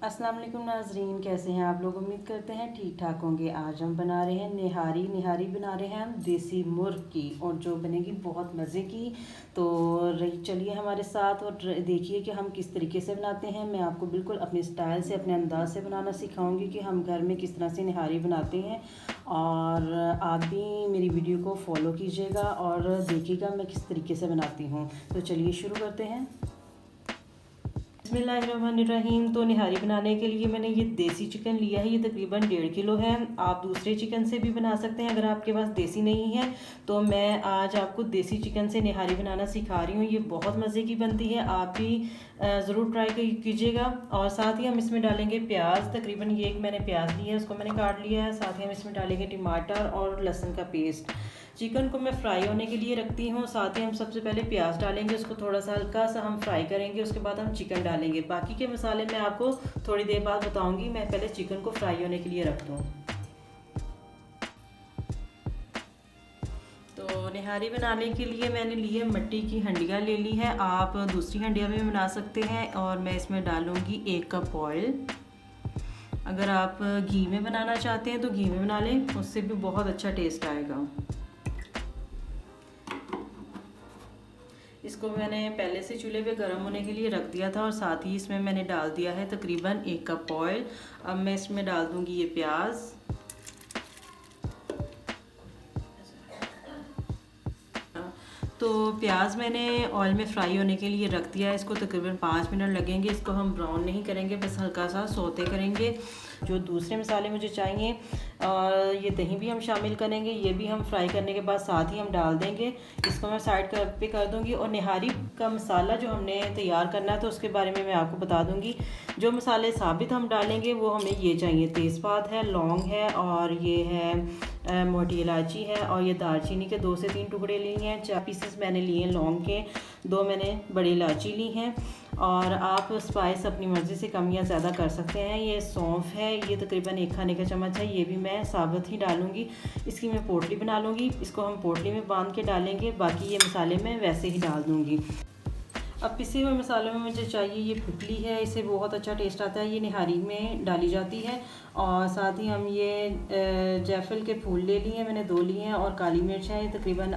अस्सलाम वालेकुम नाज़रीन, कैसे हैं आप लोग। उम्मीद करते हैं ठीक ठाक होंगे। आज हम बना रहे हैं निहारी बना रहे हैं हम देसी मुर्ग की, और जो बनेगी बहुत मज़े की। तो रही चलिए हमारे साथ और देखिए कि हम किस तरीके से बनाते हैं। मैं आपको बिल्कुल अपने स्टाइल से, अपने अंदाज से बनाना सिखाऊंगी कि हम घर में किस तरह से निहारी बनाते हैं। और आप भी मेरी वीडियो को फॉलो कीजिएगा और देखिएगा मैं किस तरीके से बनाती हूँ। तो चलिए शुरू करते हैं। बिस्मिल्लाहिर्रहमानिर्रहीम। तो निहारी बनाने के लिए मैंने ये देसी चिकन लिया है, ये तकरीबन 1.5 किलो है। आप दूसरे चिकन से भी बना सकते हैं अगर आपके पास देसी नहीं है। तो मैं आज आपको देसी चिकन से निहारी बनाना सिखा रही हूँ। ये बहुत मज़े की बनती है, आप भी ज़रूर ट्राई कीजिएगा। और साथ ही हम इसमें डालेंगे प्याज। तकरीबन ये एक मैंने प्याज लिया है, उसको मैंने काट लिया है। साथ ही हम इसमें डालेंगे टमाटर और लहसुन का पेस्ट। चिकन को मैं फ्राई होने के लिए रखती हूँ। साथ ही हम सबसे पहले प्याज डालेंगे, उसको थोड़ा सा हल्का सा हम फ्राई करेंगे, उसके बाद हम चिकन डालेंगे। बाकी के मसाले मैं आपको थोड़ी देर बाद बताऊँगी। मैं पहले चिकन को फ्राई होने के लिए रख दूँ। तो निहारी बनाने के लिए मैंने ली है मिट्टी की हंडिया ले ली है। आप दूसरी हंडिया में बना सकते हैं। और मैं इसमें डालूँगी 1 कप ऑयल। अगर आप घी में बनाना चाहते हैं तो घी में बना लें, उससे भी बहुत अच्छा टेस्ट आएगा। इसको मैंने पहले से चूल्हे पे गर्म होने के लिए रख दिया था। और साथ ही इसमें मैंने डाल दिया है तकरीबन 1 कप ऑयल। अब मैं इसमें डाल दूंगी ये प्याज। तो प्याज मैंने ऑयल में फ्राई होने के लिए रख दिया है। इसको तकरीबन 5 मिनट लगेंगे। इसको हम ब्राउन नहीं करेंगे, बस हल्का सा सौते करेंगे। जो दूसरे मसाले मुझे चाहिए, और ये दही भी हम शामिल करेंगे, ये भी हम फ्राई करने के बाद साथ ही हम डाल देंगे। इसको मैं साइड पे कर दूंगी। और निहारी का मसाला जो हमने तैयार करना है तो उसके बारे में मैं आपको बता दूंगी। जो मसाले साबित हम डालेंगे वो हमें ये चाहिए, तेज़पात है, लौंग है, और ये है मोटी इलायची है, और ये दालचीनी के 2 से 3 टुकड़े लिए हैं। 4 पीसेस मैंने लिए हैं लौंग के, 2 मैंने बड़ी इलायची ली हैं। और आप स्पाइस अपनी मर्ज़ी से कम या ज़्यादा कर सकते हैं। ये सौंफ है, ये तकरीबन 1 खाने का चम्मच है, ये भी मैं साबुत ही डालूँगी। इसकी मैं पोटली बना लूँगी, इसको हम पोटली में बांध के डालेंगे। बाकी ये मसाले मैं वैसे ही डाल दूँगी। अब पिसे हुए मसालों में मुझे चाहिए ये पुतली है, इससे बहुत अच्छा टेस्ट आता है, ये निहारी में डाली जाती है। और साथ ही हम ये जायफल के फूल ले लिए हैं, मैंने 2 लिए हैं। और काली मिर्च है, ये तकरीबन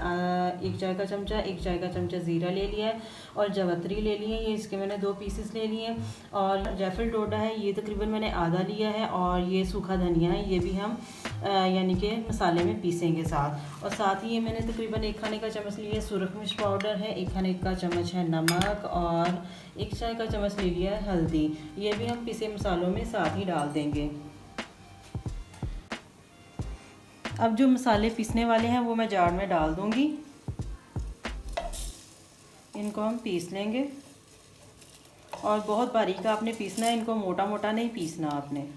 1 चाय का चमचा, 1 चाय का चमचा ज़ीरा ले लिया है। और जवतरी ले लिए हैं, ये इसके मैंने 2 पीसेस ले लिए हैं। और जायफल डोडा है, ये तकरीबन मैंने आधा लिया है। और ये सूखा धनिया है, ये भी हम यानी कि मसाले में पीसेंगे साथ। और साथ ही ये मैंने तकरीबन 1 खाने का चम्मच लिया है सुरख मिर्च पाउडर है, 1 खाने का चम्मच है नमक, और 1 चाय का चम्मच ले लिया है हल्दी। ये भी हम पिसे मसालों में साथ ही डाल देंगे। अब जो मसाले पीसने वाले हैं वो मैं जार में डाल दूंगी। इनको हम पीस लेंगे। और बहुत बारीक आपने पीसना है, इनको मोटा मोटा नहीं पीसना आपने।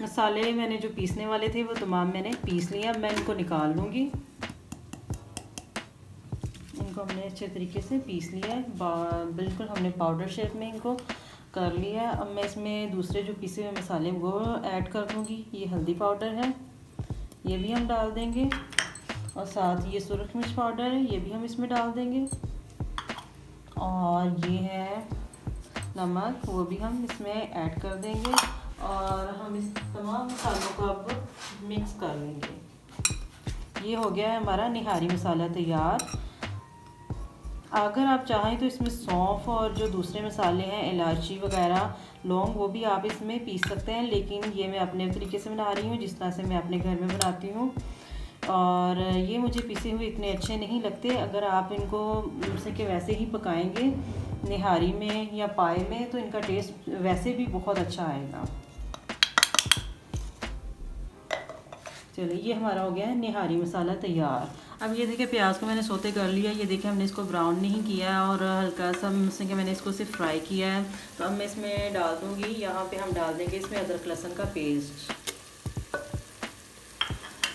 मसाले मैंने जो पीसने वाले थे वो तमाम मैंने पीस लिया। अब मैं इनको निकाल लूँगी। इनको हमने अच्छे तरीके से पीस लिया है, बिल्कुल हमने पाउडर शेप में इनको कर लिया है। अब मैं इसमें दूसरे जो पिसे हुए मसाले वो ऐड कर दूँगी। ये हल्दी पाउडर है, ये भी हम डाल देंगे। और साथ ये सुरख मिर्च पाउडर है, ये भी हम इसमें डाल देंगे। और ये है नमक, वो भी हम इसमें ऐड कर देंगे। और हम इस तमाम मसालों को अब मिक्स कर लेंगे। ये हो गया है हमारा निहारी मसाला तैयार। अगर आप चाहें तो इसमें सौंफ और जो दूसरे मसाले हैं, इलायची वगैरह, लौंग, वो भी आप इसमें पीस सकते हैं। लेकिन ये मैं अपने तरीके से बना रही हूँ, जिस तरह से मैं अपने घर में बनाती हूँ। और ये मुझे पिसे हुए इतने अच्छे नहीं लगते। अगर आप इनको जैसे कि वैसे ही पकाएंगे निहारी में या पाए में, तो इनका टेस्ट वैसे भी बहुत अच्छा आएगा। चलिए ये हमारा हो गया है निहारी मसाला तैयार। अब ये देखिए प्याज को मैंने सोते कर लिया। ये देखिए हमने इसको ब्राउन नहीं किया और हल्का सा कि मैंने इसको सिर्फ फ्राई किया है। तो अब मैं इसमें डाल दूँगी, यहाँ पे हम डाल देंगे इसमें अदरक लहसुन का पेस्ट।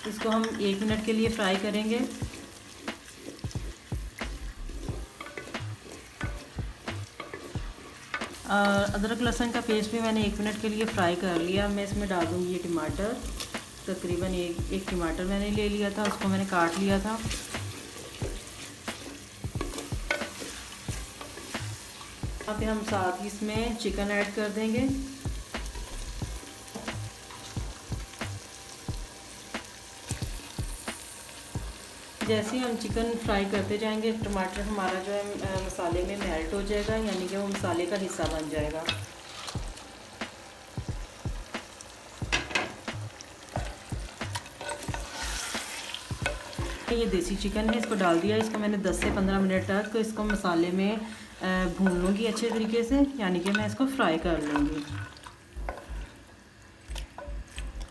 इसको हम 1 मिनट के लिए फ्राई करेंगे। अदरक लहसुन का पेस्ट भी मैंने 1 मिनट के लिए फ्राई कर लिया। मैं इसमें डाल दूँगी ये टमाटर। तकरीबन एक टमाटर मैंने ले लिया था, उसको मैंने काट लिया था। यहाँ पे हम साथ ही इसमें चिकन ऐड कर देंगे। जैसे ही हम चिकन फ्राई करते जाएंगे टमाटर हमारा जो है मसाले में मेल्ट हो जाएगा, यानी कि वो मसाले का हिस्सा बन जाएगा। ये देसी चिकन है, इसको डाल दिया। इसको मैंने 10 से 15 मिनट तक इसको मसाले में भून लूँगी अच्छे तरीके से, यानी कि मैं इसको फ्राई कर लूँगी।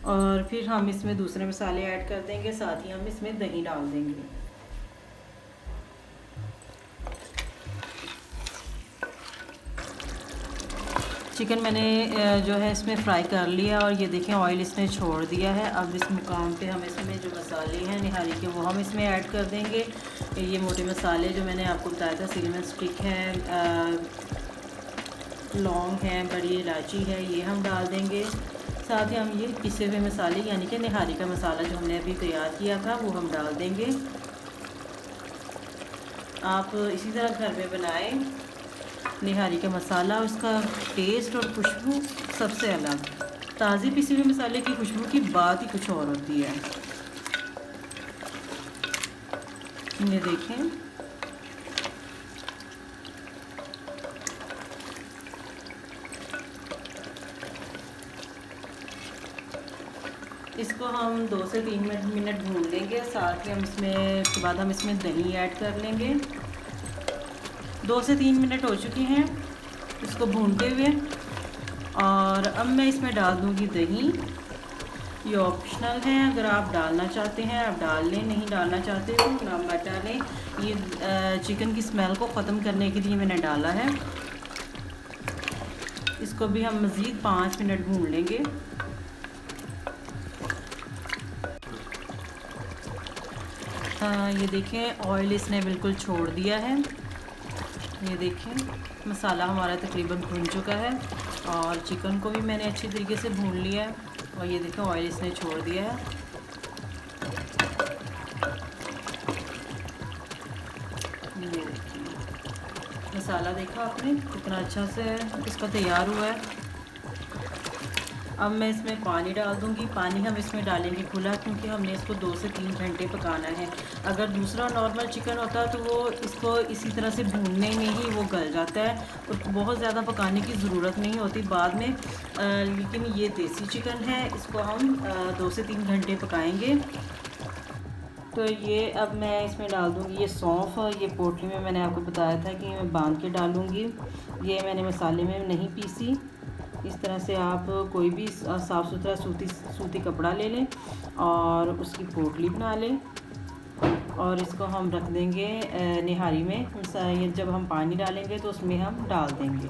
और फिर हम इसमें दूसरे मसाले ऐड कर देंगे, साथ ही हम इसमें दही डाल देंगे। चिकन मैंने जो है इसमें फ्राई कर लिया और ये देखें ऑयल इसने छोड़ दिया है। अब इस मुकाम पे हम इसमें जो मसाले हैं निहारी के वो हम इसमें ऐड कर देंगे। ये मोटे मसाले जो मैंने आपको बताया था, सिनेमन स्टिक है, लौंग है, बड़ी इलायची है, ये हम डाल देंगे। साथ ही हम ये पिसे हुए मसाले यानी कि निहारी का मसाला जो हमने अभी तैयार किया था वो हम डाल देंगे। आप इसी तरह घर में बनाएं निहारी का मसाला, उसका टेस्ट और खुशबू सबसे अलग। ताज़े पिसे हुए मसाले की खुशबू की बात ही कुछ और होती है। ये देखें इसको हम 2 से 3 मिनट भून लेंगे। साथ ही हम इसमें उसके बाद हम इसमें दही ऐड कर लेंगे। 2 से 3 मिनट हो चुके हैं इसको भूनते हुए और अब मैं इसमें डाल दूँगी दही। ये ऑप्शनल है, अगर आप डालना चाहते हैं आप डाल लें, नहीं डालना चाहते तो ना मत डालें। ये चिकन की स्मेल को ख़त्म करने के लिए मैंने डाला है। इसको भी हम मज़ीद 5 मिनट भून लेंगे। ये देखें ऑयल इसने बिल्कुल छोड़ दिया है। ये देखें मसाला हमारा तकरीबन भून चुका है और चिकन को भी मैंने अच्छी तरीके से भून लिया है और ये देखें ऑयल इसने छोड़ दिया है। ये देखिए मसाला देखा आपने कितना अच्छा से इसका तैयार हुआ है। अब मैं इसमें पानी डाल दूंगी। पानी हम इसमें डालेंगे खुला, क्योंकि हमने इसको 2 से 3 घंटे पकाना है। अगर दूसरा नॉर्मल चिकन होता तो वो इसको इसी तरह से भूनने में ही वो गल जाता है और बहुत ज़्यादा पकाने की ज़रूरत नहीं होती बाद में। लेकिन ये देसी चिकन है, इसको हम 2 से 3 घंटे पकाएंगे। तो ये अब मैं इसमें डाल दूँगी ये सौंफ। ये पोटली में मैंने आपको बताया था कि मैं बांध के डालूँगी। ये मैंने मसाले में नहीं पीसी। इस तरह से आप कोई भी साफ़ सुथरा सूती कपड़ा ले लें और उसकी पोटली बना लें और इसको हम रख देंगे निहारी में। जब हम पानी डालेंगे तो उसमें हम डाल देंगे।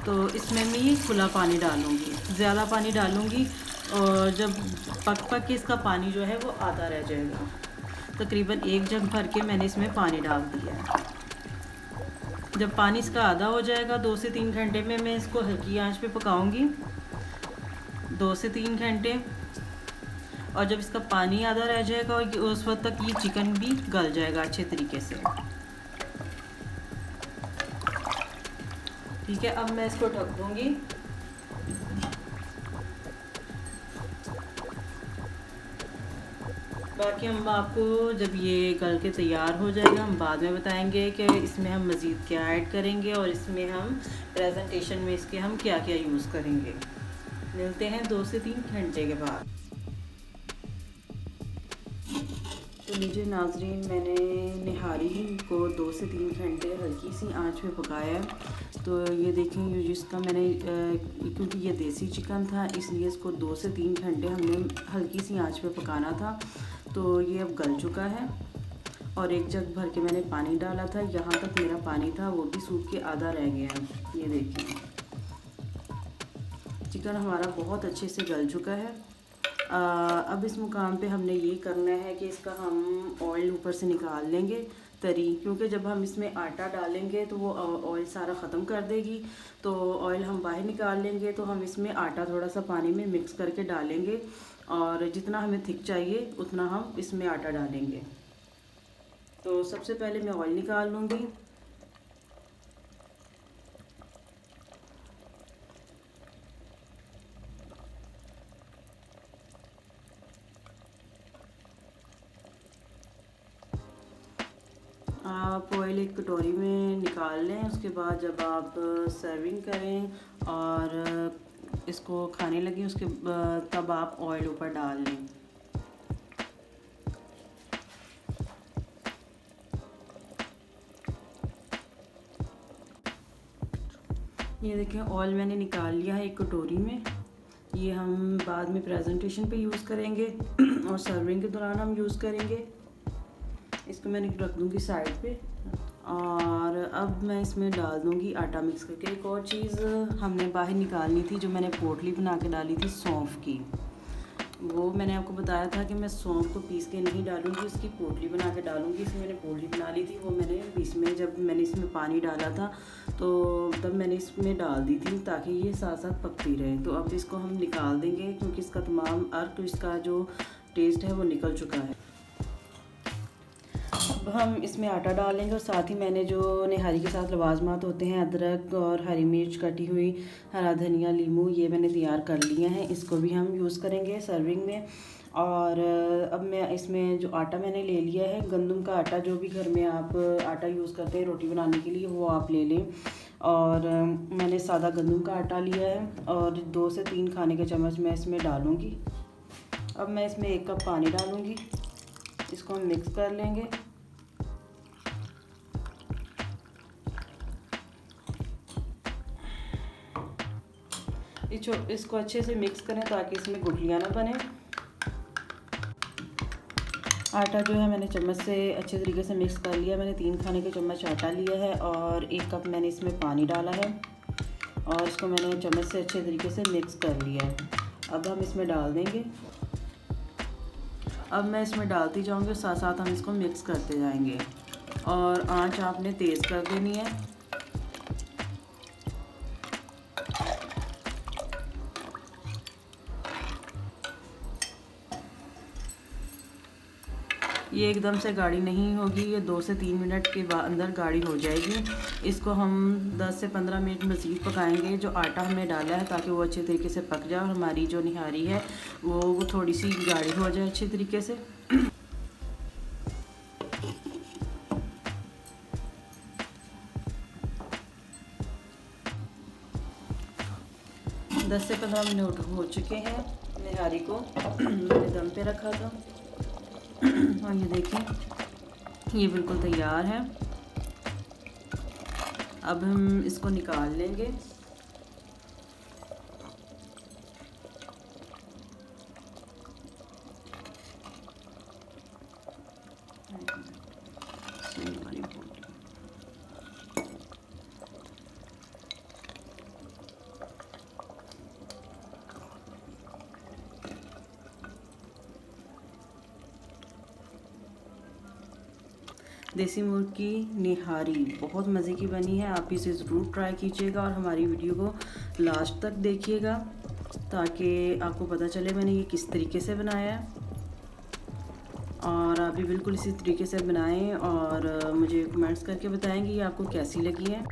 तो इसमें मैं ये खुला पानी डालूँगी, ज़्यादा पानी डालूँगी और जब पक के इसका पानी जो है वो आधा रह जाएगा। तकरीबन 1 जग भर के मैंने इसमें पानी डाल दिया है। जब पानी इसका आधा हो जाएगा 2 से 3 घंटे में मैं इसको हल्की आंच पे पकाऊंगी 2 से 3 घंटे। और जब इसका पानी आधा रह जाएगा उस वक्त तक ये चिकन भी गल जाएगा अच्छे तरीके से। ठीक है, अब मैं इसको ढक दूंगी। बाकी हम आपको जब ये गल के तैयार हो जाएगा हम बाद में बताएंगे कि इसमें हम मज़ीद क्या ऐड करेंगे और इसमें हम प्रेजेंटेशन में इसके हम क्या क्या यूज़ करेंगे। मिलते हैं 2 से 3 घंटे के बाद। तो लीजिए नाजरीन, मैंने निहारी को 2 से 3 घंटे हल्की सी आंच पे पकाया है। तो ये देखें, ये जिसका मैंने क्योंकि ये देसी चिकन था इसलिए इसको 2 से 3 घंटे हमने हल्की सी आंच पे पकाना था। तो ये अब गल चुका है और एक जग भर के मैंने पानी डाला था, यहाँ तक मेरा पानी था वो भी सूख के आधा रह गया है। ये देखिए चिकन हमारा बहुत अच्छे से गल चुका है। अब इस मुकाम पे हमने ये करना है कि इसका हम ऑयल ऊपर से निकाल लेंगे तरी, क्योंकि जब हम इसमें आटा डालेंगे तो वो ऑयल सारा ख़त्म कर देगी। तो ऑयल हम बाहर निकाल लेंगे तो हम इसमें आटा थोड़ा सा पानी में मिक्स करके डालेंगे और जितना हमें थिक चाहिए उतना हम इसमें आटा डालेंगे। तो सबसे पहले मैं ऑयल निकाल लूँगी। आप ऑयल एक कटोरी में निकाल लें, उसके बाद जब आप सर्विंग करें और इसको खाने लगे उसके तब आप ऑयल ऊपर डाल लें। ये देखें ऑयल मैंने निकाल लिया है एक कटोरी में। ये हम बाद में प्रेजेंटेशन पे यूज़ करेंगे और सर्विंग के दौरान हम यूज़ करेंगे। इसको मैंने रख दूँगी साइड पे और अब मैं इसमें डाल दूँगी आटा मिक्स करके। एक और चीज़ हमने बाहर निकालनी थी जो मैंने पोटली बना के डाली थी सौंफ की, वो मैंने आपको बताया था कि मैं सौंफ को पीस के नहीं डालूँगी, उसकी पोटली बना के डालूँगी। इसमें मैंने पोटली बना ली थी, वो मैंने इसमें जब मैंने इसमें पानी डाला था तो तब मैंने इसमें डाल दी थी ताकि ये साथ साथ पकती रहे। तो अब इसको हम निकाल देंगे क्योंकि इसका तमाम अर्क, इसका जो टेस्ट है वो निकल चुका है। अब हम इसमें आटा डालेंगे और साथ ही मैंने जो निहारी के साथ लवाजमात होते हैं, अदरक और हरी मिर्च कटी हुई, हरा धनिया, लीमू, ये मैंने तैयार कर लिए हैं। इसको भी हम यूज़ करेंगे सर्विंग में। और अब मैं इसमें जो आटा मैंने ले लिया है, गंदम का आटा, जो भी घर में आप आटा यूज़ करते हैं रोटी बनाने के लिए वो आप ले लें। और मैंने सादा गंदम का आटा लिया है और 2 से 3 खाने के चम्मच मैं इसमें डालूँगी। अब मैं इसमें 1 कप पानी डालूँगी, इसको हम मिक्स कर लेंगे। इसको अच्छे से मिक्स करें ताकि इसमें गुठलियाँ ना बने। आटा जो है मैंने चम्मच से अच्छे तरीके से मिक्स कर लिया। मैंने 3 खाने के चम्मच आटा लिया है और 1 कप मैंने इसमें पानी डाला है और इसको मैंने चम्मच से अच्छे तरीके से मिक्स कर लिया है। अब हम इसमें डाल देंगे। अब मैं इसमें डालती जाऊँगी और साथ साथ हम इसको मिक्स करते जाएंगे और आंच आपने तेज़ कर देनी है। ये एकदम से गाढ़ी नहीं होगी, ये 2 से 3 मिनट के बाद अंदर गाढ़ी हो जाएगी। इसको हम 10 से 15 मिनट मज़ीद पकाएंगे जो आटा हमने डाला है, ताकि वो अच्छे तरीके से पक जाए और हमारी जो निहारी है वो थोड़ी सी गाढ़ी हो जाए अच्छे तरीके से। दस से 15 मिनट हो चुके हैं। निहारी को मैंने दम पे रखा था और ये देखें ये बिल्कुल तैयार है। अब हम इसको निकाल लेंगे। देसी मुर्ग की निहारी बहुत मज़े की बनी है, आप इसे ज़रूर ट्राई कीजिएगा और हमारी वीडियो को लास्ट तक देखिएगा ताकि आपको पता चले मैंने ये किस तरीके से बनाया है। और आप भी बिल्कुल इसी तरीके से बनाएं और मुझे कमेंट्स करके बताएंगे ये आपको कैसी लगी है।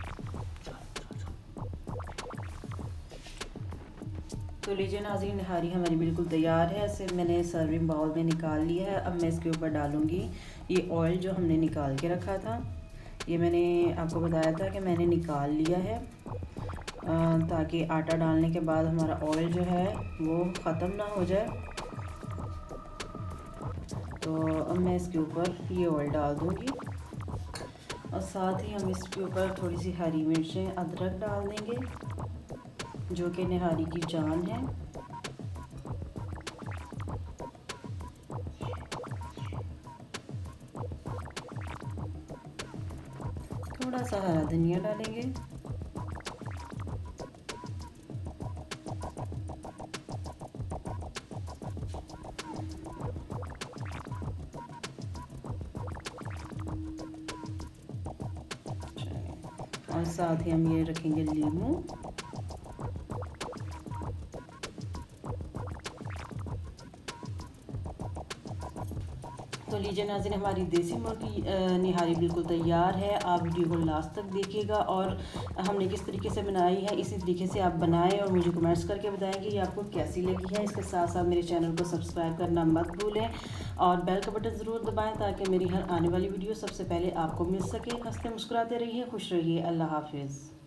तो लीजिए नाज़रीन, निहारी हमारी बिल्कुल तैयार है। इसे मैंने सर्विंग बाउल में निकाल लिया है। अब मैं इसके ऊपर डालूँगी ये ऑयल जो हमने निकाल के रखा था। ये मैंने आपको बताया था कि मैंने निकाल लिया है ताकि आटा डालने के बाद हमारा ऑयल जो है वो ख़त्म ना हो जाए। तो अब मैं इसके ऊपर ये ऑयल डाल दूँगी और साथ ही हम इसके ऊपर थोड़ी सी हरी मिर्चें, अदरक डाल देंगे जो कि निहारी की जान है। थोड़ा सा हरा धनिया डालेंगे। और साथ ही हम ये रखेंगे लीमू। तो लीजिए नाज़रीन, हमारी देसी मुर्गी निहारी बिल्कुल तैयार है। आप वीडियो को लास्ट तक देखिएगा और हमने किस तरीके से बनाई है इसी तरीके से आप बनाएं और मुझे कमेंट्स करके बताएं कि ये आपको कैसी लगी है। इसके साथ साथ मेरे चैनल को सब्सक्राइब करना मत भूलें और बेल का बटन ज़रूर दबाएं ताकि मेरी हर आने वाली वीडियो सबसे पहले आपको मिल सके। हंसते मुस्कुराते रहिए, खुश रहिए। अल्लाह हाफिज़।